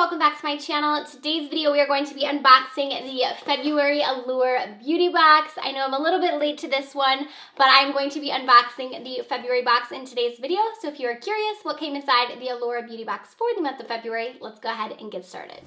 welcome back to my channel. Today's video we are going to be unboxing the February Allure Beauty Box. I know I'm a little bit late to this one, but I'm going to be unboxing the February box in today's video. So if you're curious what came inside the Allure Beauty Box for the month of February, let's go ahead and get started.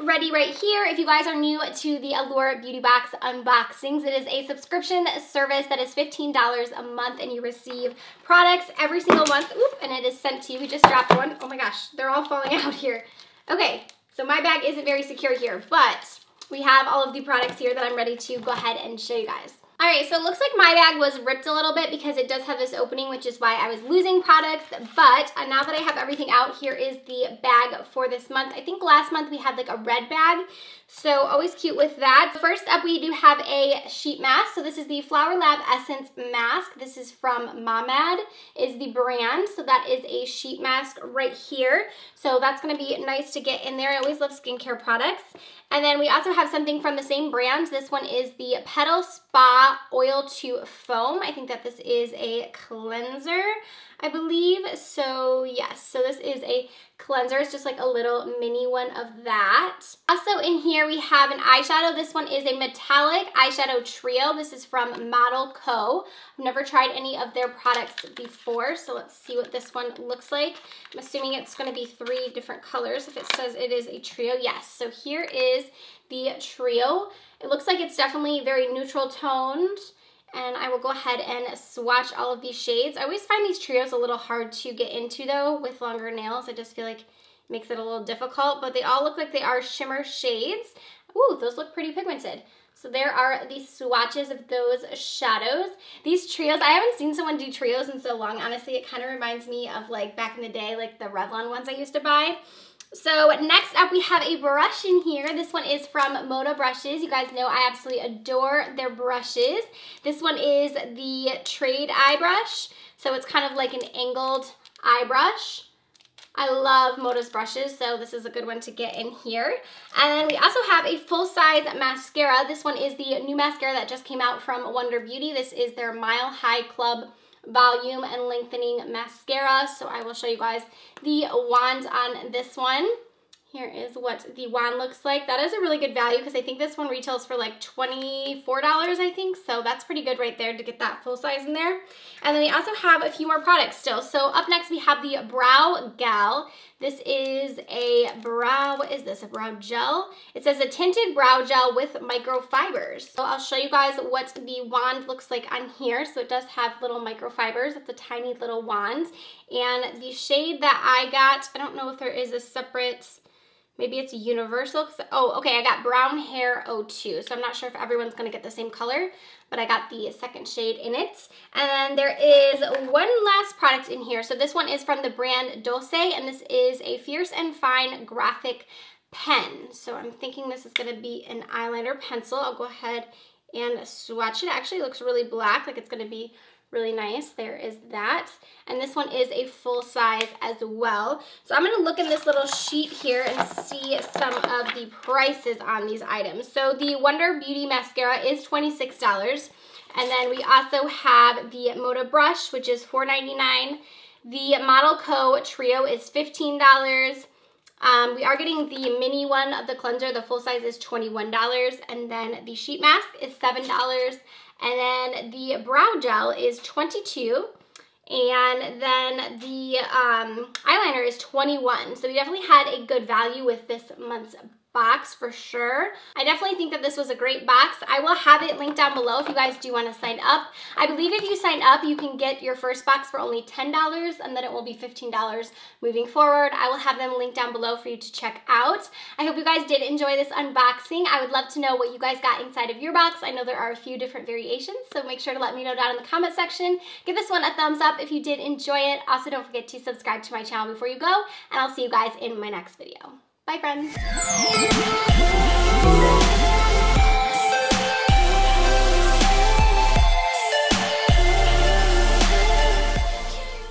Ready right here. If you guys are new to the Allure Beauty Box unboxings, it is a subscription service that is $15 a month and you receive products every single month. Oop, and it is sent to you. We just dropped one. Oh my gosh, they're all falling out here. Okay, so my bag isn't very secure here, but we have all of the products here that I'm ready to go ahead and show you guys. All right, so it looks like my bag was ripped a little bit because it does have this opening, which is why I was losing products. But now that I have everything out, here is the bag for this month. I think last month we had like a red bag, so always cute with that. First up, we do have a sheet mask. So this is the Flower Lab Essence Mask. This is from Mamad is the brand. So that is a sheet mask right here. So that's gonna be nice to get in there. I always love skincare products. And then we also have something from the same brand. This one is the Petal Spa Oil to Foam. I think that this is a cleanser, I believe. So yes, so this is a cleanser. It's just like a little mini one of that. Also in here we have an eyeshadow. This one is a metallic eyeshadow trio. This is from Model Co. I've never tried any of their products before, so let's see what this one looks like. I'm assuming it's going to be 3 different colors if it says it is a trio. Yes, so here is the trio. It looks like it's definitely very neutral toned. And I will go ahead and swatch all of these shades. I always find these trios a little hard to get into though with longer nails. I just feel like it makes it a little difficult, but they all look like they are shimmer shades. Ooh, those look pretty pigmented. So there are the swatches of those shadows. These trios, I haven't seen someone do trios in so long. Honestly, it kind of reminds me of like back in the day, like the Revlon ones I used to buy. So next up we have a brush in here. This one is from Moda Brushes. You guys know I absolutely adore their brushes. This one is the Trade Eye Brush. So it's kind of like an angled eye brush. I love Moda's brushes, so this is a good one to get in here. And then we also have a full-size mascara. This one is the new mascara that just came out from Wonder Beauty. This is their Mile High Club Volume and Lengthening Mascara. So I will show you guys the wand on this one. Here is what the wand looks like. That is a really good value because I think this one retails for like $24, I think. So that's pretty good right there to get that full size in there. And then we also have a few more products still. So up next we have the Brow Gal. This is a brow, what is this? A brow gel? It says a tinted brow gel with microfibers. So I'll show you guys what the wand looks like on here. So it does have little microfibers. It's a tiny little wand. And the shade that I got, I don't know if there is a separate, maybe it's a universal. Oh, okay, I got Brown Hair 02. So I'm not sure if everyone's gonna get the same color, but I got the second shade in it. And then there is one last product in here. So this one is from the brand Dulce, and this is a Fierce and Fine graphic pen. So I'm thinking this is gonna be an eyeliner pencil. I'll go ahead and swatch it. It actually looks really black, like it's gonna be really nice. There is that. And this one is a full size as well. So I'm gonna look in this little sheet here and see some of the prices on these items. So the Wonder Beauty mascara is $26. And then we also have the Moda brush, which is $4.99. The Model Co. trio is $15. We are getting the mini one of the cleanser. The full size is $21. And then the sheet mask is $7. And then the brow gel is $22. And then the eyeliner is $21. So we definitely had a good value with this month's box for sure. I definitely think that this was a great box. I will have it linked down below if you guys do want to sign up. I believe if you sign up, you can get your first box for only $10 and then it will be $15 moving forward. I will have them linked down below for you to check out. I hope you guys did enjoy this unboxing. I would love to know what you guys got inside of your box. I know there are a few different variations, so make sure to let me know down in the comment section. Give this one a thumbs up if you did enjoy it. Also, don't forget to subscribe to my channel before you go, and I'll see you guys in my next video. Bye, friends.